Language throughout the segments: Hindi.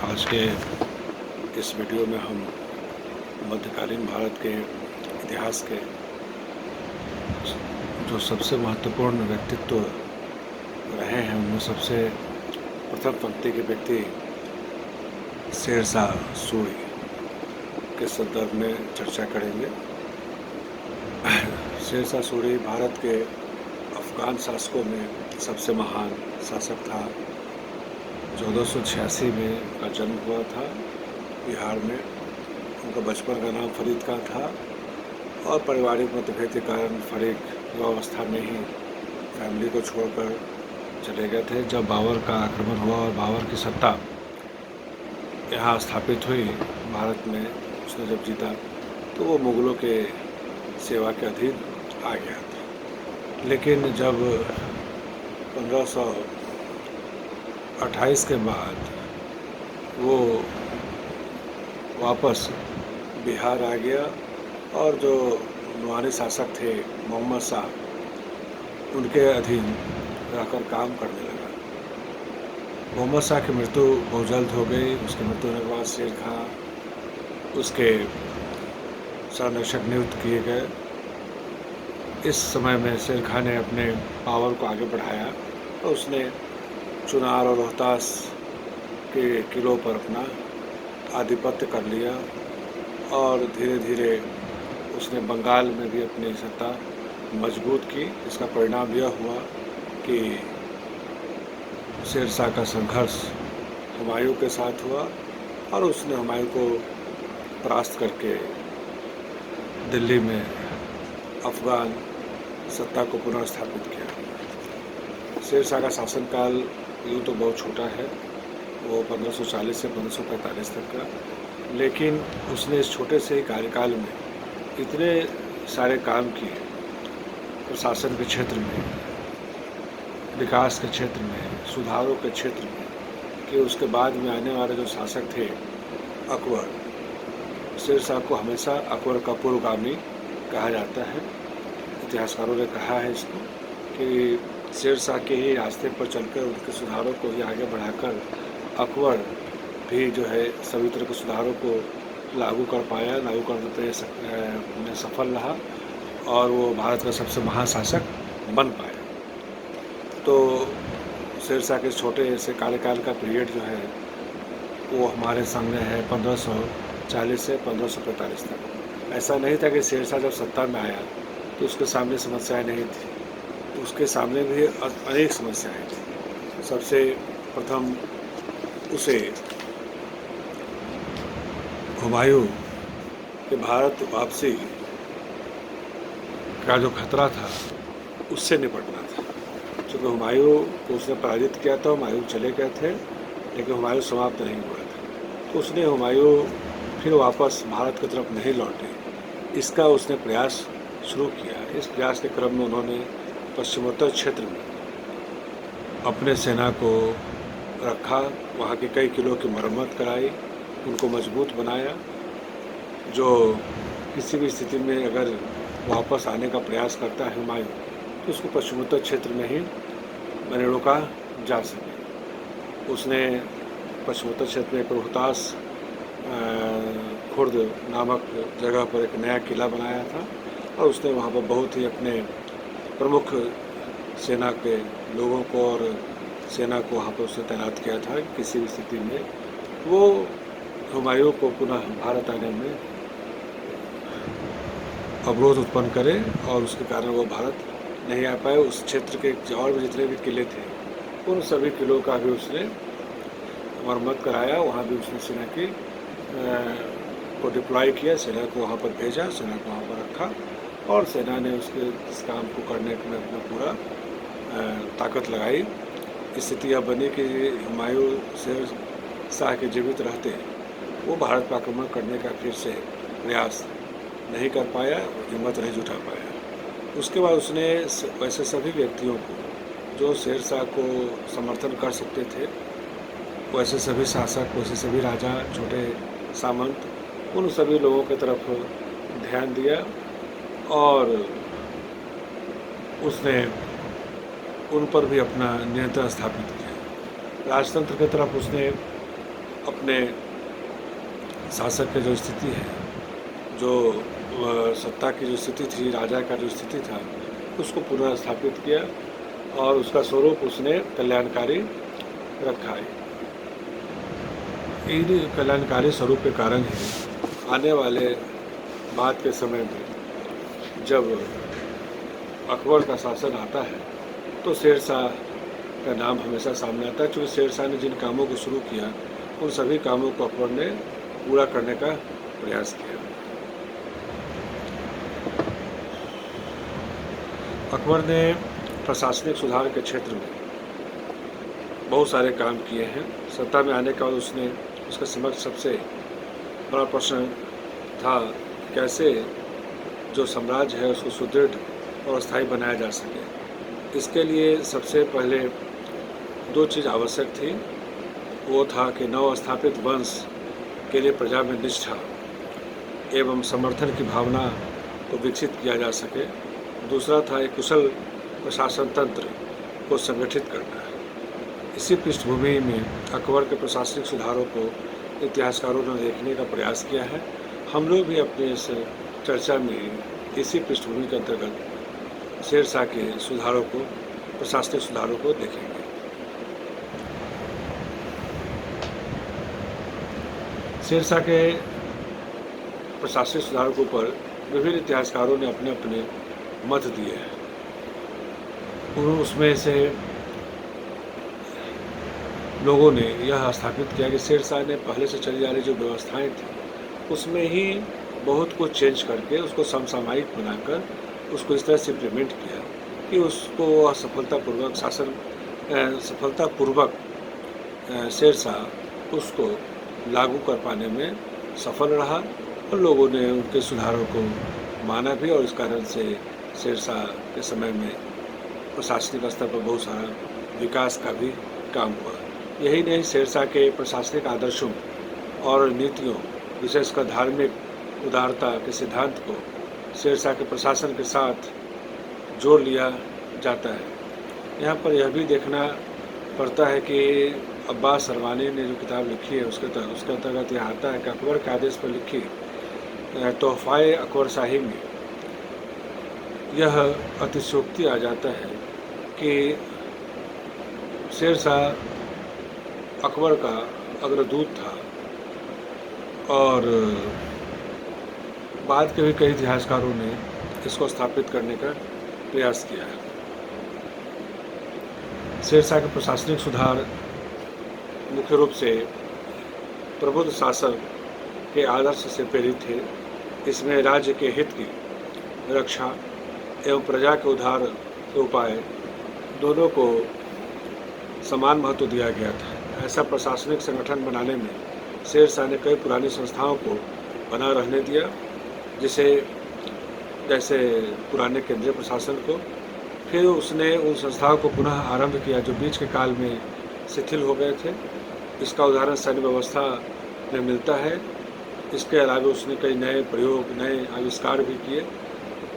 आज के इस वीडियो में हम मध्यकालीन भारत के इतिहास के जो सबसे महत्वपूर्ण व्यक्तित्व रहे हैं उनमें सबसे प्रथम पंक्ति के व्यक्ति शेरशाह सूरी के संदर्भ में चर्चा करेंगे। शेरशाह सूरी भारत के अफगान शासकों में सबसे महान शासक था। 1486 में उनका जन्म हुआ था बिहार में। उनका बचपन का नाम फरीद का था और पारिवारिक मतभेद के कारण फरीद युवावस्था में ही फैमिली को छोड़कर चले गए थे। जब बाबर का आक्रमण हुआ और बाबर की सत्ता यहाँ स्थापित हुई भारत में, उसने जब जीता तो वो मुग़लों के सेवा के अधीन आ गया था। लेकिन जब 1528 के बाद वो वापस बिहार आ गया और जो नुआनी शासक थे मोहम्मद शाह, उनके अधीन रहकर काम करने लगा। मोहम्मद शाह की मृत्यु बहुत जल्द हो गई। उसकी मृत्यु होने के बाद शेर खां उसके संरक्षक नियुक्त किए गए। इस समय में शेर खां ने अपने पावर को आगे बढ़ाया और उसने चुनार और रोहतास के किलों पर अपना आधिपत्य कर लिया और धीरे धीरे उसने बंगाल में भी अपनी सत्ता मजबूत की। इसका परिणाम यह हुआ कि शेरशाह का संघर्ष हुमायूं के साथ हुआ और उसने हुमायूं को परास्त करके दिल्ली में अफगान सत्ता को पुनर्स्थापित किया। शेरशाह का शासनकाल यूँ तो बहुत छोटा है, वो 1540 से 1545 तक का, लेकिन उसने इस छोटे से ही कार्यकाल में इतने सारे काम किए प्रशासन के क्षेत्र में, विकास के क्षेत्र में, सुधारों के क्षेत्र में, कि उसके बाद में आने वाले जो शासक थे अकबर, शेरशाह को हमेशा अकबर का पूर्वगामी कहा जाता है। इतिहासकारों ने कहा है इसको कि शेरशाह के ही रास्ते पर चलकर उनके सुधारों को ही आगे बढ़ाकर अकबर भी जो है सभी तरह के सुधारों को लागू कर पाया, लागू करने में सफल रहा और वो भारत का सबसे महान शासक बन पाया। तो शेरशाह के छोटे से कार्यकाल का पीरियड जो है वो हमारे सामने है 1540 से 1545 तक। ऐसा नहीं था कि शेरशाह जब सत्ता में आया तो उसके सामने समस्याएं नहीं थी, तो उसके सामने भी अनेक समस्याएं थी। सबसे प्रथम उसे हुमायूं के भारत वापसी का जो खतरा था उससे निपटना था। क्योंकि हुमायूं को उसने पराजित किया था, हुमायूं चले गए थे, लेकिन हुमायूं समाप्त नहीं हुआ था। तो उसने हुमायूं फिर वापस भारत की तरफ नहीं लौटे, इसका उसने प्रयास शुरू किया। इस प्रयास के क्रम में उन्होंने पश्चिमोत्तर क्षेत्र में अपने सेना को रखा, वहाँ के कई किलों की मरम्मत कराई, उनको मजबूत बनाया। जो किसी भी स्थिति में अगर वापस आने का प्रयास करता है हुमायूं तो उसको पश्चिमोत्तर क्षेत्र में ही मैंने रोका जा सके। उसने पश्चिमोत्तर क्षेत्र में एक रोहतास खुर्द नामक जगह पर एक नया किला बनाया था और उसने वहाँ पर बहुत ही अपने प्रमुख सेना के लोगों को और सेना को वहाँ पर उसने तैनात किया था। किसी भी स्थिति में वो हुमायूं को पुनः भारत आने में अवरोध उत्पन्न करे और उसके कारण वो भारत नहीं आ पाए। उस क्षेत्र के और भी जितने भी किले थे उन सभी किलों का भी उसने मरम्मत कराया। वहाँ भी उसने सेना की को डिप्लॉय किया, सेना को वहाँ पर भेजा, सेना को वहाँ पर रखा और सेना ने उसके इस काम को करने में अपना पूरा ताकत लगाई। स्थिति यह बनी कि हुमायूं शेरशाह के जीवित रहते वो भारत पर आक्रमण करने का फिर से प्रयास नहीं कर पाया, हिम्मत नहीं जुटा पाया। उसके बाद उसने वैसे सभी व्यक्तियों को जो शेरशाह को समर्थन कर सकते थे, वैसे सभी शासक, वैसे सभी राजा, छोटे सामंत, उन सभी लोगों की तरफ ध्यान दिया और उसने उन पर भी अपना नियंत्रण स्थापित किया। राजतंत्र की तरफ उसने अपने शासक की जो स्थिति है, जो सत्ता की जो स्थिति थी, राजा का जो स्थिति था, उसको पुनः स्थापित किया और उसका स्वरूप उसने कल्याणकारी रखा है। इन कल्याणकारी स्वरूप के कारण ही आने वाले बाद के समय में जब अकबर का शासन आता है तो शेरशाह का नाम हमेशा सामने आता है, क्योंकि शेरशाह ने जिन कामों को शुरू किया उन सभी कामों को अकबर ने पूरा करने का प्रयास किया। अकबर ने प्रशासनिक सुधार के क्षेत्र में बहुत सारे काम किए हैं। सत्ता में आने के बाद उसके समक्ष सबसे बड़ा प्रश्न था कैसे जो साम्राज्य है उसको सुदृढ़ और स्थायी बनाया जा सके। इसके लिए सबसे पहले दो चीज़ आवश्यक थी। वो था कि नव स्थापित वंश के लिए प्रजा में निष्ठा एवं समर्थन की भावना को विकसित किया जा सके। दूसरा था एक कुशल प्रशासन तंत्र को संगठित करना। इसी पृष्ठभूमि में अकबर के प्रशासनिक सुधारों को इतिहासकारों ने देखने का प्रयास किया है। हम लोग भी अपने इस चर्चा में इसी पृष्ठभूमि के अंतर्गत शेरशाह के सुधारों को, प्रशासनिक सुधारों को देखेंगे। शेरशाह के प्रशासनिक सुधारों के ऊपर विभिन्न इतिहासकारों ने अपने अपने मत दिए हैं। उसमें से लोगों ने यह स्थापित किया कि शेरशाह ने पहले से चली जा रही जो व्यवस्थाएं थी उसमें ही बहुत कुछ चेंज करके उसको समसामयिक बनाकर उसको इस तरह से इम्प्लीमेंट किया कि उसको वह सफलतापूर्वक शेरशाह उसको लागू कर पाने में सफल रहा और लोगों ने उनके सुधारों को माना भी, और इस कारण से शेरशाह के समय में प्रशासनिक स्तर पर बहुत सारा विकास का भी काम हुआ। यही नहीं, शेरशाह के प्रशासनिक आदर्शों और नीतियों, विशेषकर धार्मिक उदारता के सिद्धांत को शेरशाह के प्रशासन के साथ जोड़ लिया जाता है। यहाँ पर यह भी देखना पड़ता है कि अब्बास सरवानी ने जो किताब लिखी है उसके अंतर्गत यह आता है कि अकबर के आदेश पर लिखी तोहफ़ाए अकबर शाही में यह अतिशयोक्ति आ जाता है कि शेरशाह अकबर का अग्रदूत था, और बाद के भी कई इतिहासकारों ने इसको स्थापित करने का प्रयास किया है। शेरशाह के प्रशासनिक सुधार मुख्य रूप से प्रबुद्ध शासक के आदर्श से प्रेरित थे। इसमें राज्य के हित की रक्षा एवं प्रजा के उद्धार के उपाय दोनों को समान महत्व दिया गया था। ऐसा प्रशासनिक संगठन बनाने में शेरशाह ने कई पुरानी संस्थाओं को बना रहने दिया, जैसे पुराने केंद्रीय प्रशासन को। फिर उसने उन संस्थाओं को पुनः आरंभ किया जो बीच के काल में शिथिल हो गए थे। इसका उदाहरण सैन्य व्यवस्था में मिलता है। इसके अलावा उसने कई नए प्रयोग, नए आविष्कार भी किए,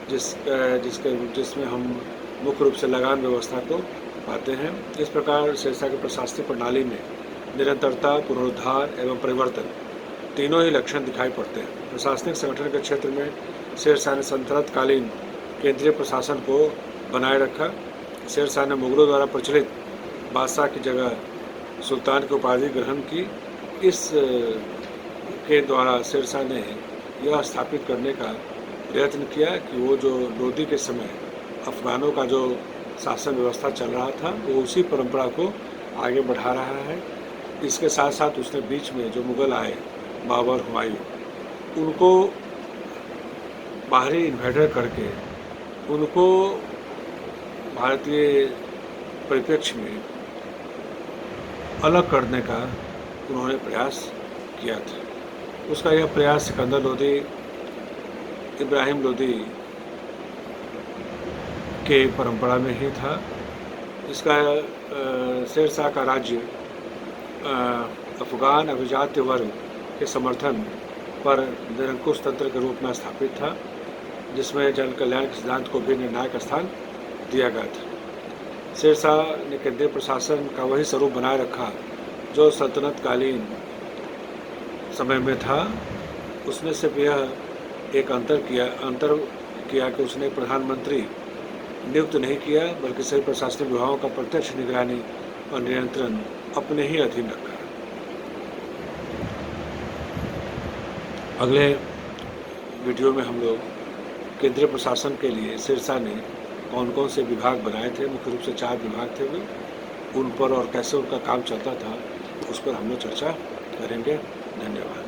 जिसमें हम मुख्य रूप से लगान व्यवस्था को पाते हैं। इस प्रकार शेरशाह की प्रशासनिक प्रणाली में निरंतरता, पुनरुद्धार एवं परिवर्तन तीनों ही लक्षण दिखाई पड़ते हैं। प्रशासनिक संगठन के क्षेत्र में शेरशाह ने सल्तनत कालीन केंद्रीय प्रशासन को बनाए रखा। शेरशाह ने मुगलों द्वारा प्रचलित बादशाह की जगह सुल्तान की उपाधि ग्रहण की। इस के द्वारा शेरशाह ने यह स्थापित करने का प्रयत्न किया कि वो जो लोदी के समय अफगानों का जो शासन व्यवस्था चल रहा था वो उसी परंपरा को आगे बढ़ा रहा है। इसके साथ साथ उसने बीच में जो मुग़ल आए, बाबर, हुमायूं, उनको बाहरी इन्वेडर करके उनको भारतीय परिप्रेक्ष्य में अलग करने का उन्होंने प्रयास किया था। उसका यह प्रयास सिकंदर लोदी, इब्राहिम लोदी के परंपरा में ही था। इसका शेरशाह का राज्य अफगान अभिजात्य वर्ग के समर्थन पर निरंकुश तंत्र के रूप में स्थापित था, जिसमें जन कल्याण के सिद्धांत को भी निर्णायक स्थान दिया गया था। शेरशाह ने केंद्रीय प्रशासन का वही स्वरूप बनाए रखा जो सल्तनत कालीन समय में था, उसने सिर्फ यह एक अंतर किया कि उसने प्रधानमंत्री नियुक्त नहीं किया, बल्कि सभी प्रशासनिक विभागों का प्रत्यक्ष निगरानी और नियंत्रण अपने ही अधीन रखा। अगले वीडियो में हम लोग केंद्रीय प्रशासन के लिए सिरसा ने कौन कौन से विभाग बनाए थे, मुख्य रूप से 4 विभाग थे वे, उन पर और कैसे उनका काम चलता था, उस पर हम लोग चर्चा करेंगे। धन्यवाद।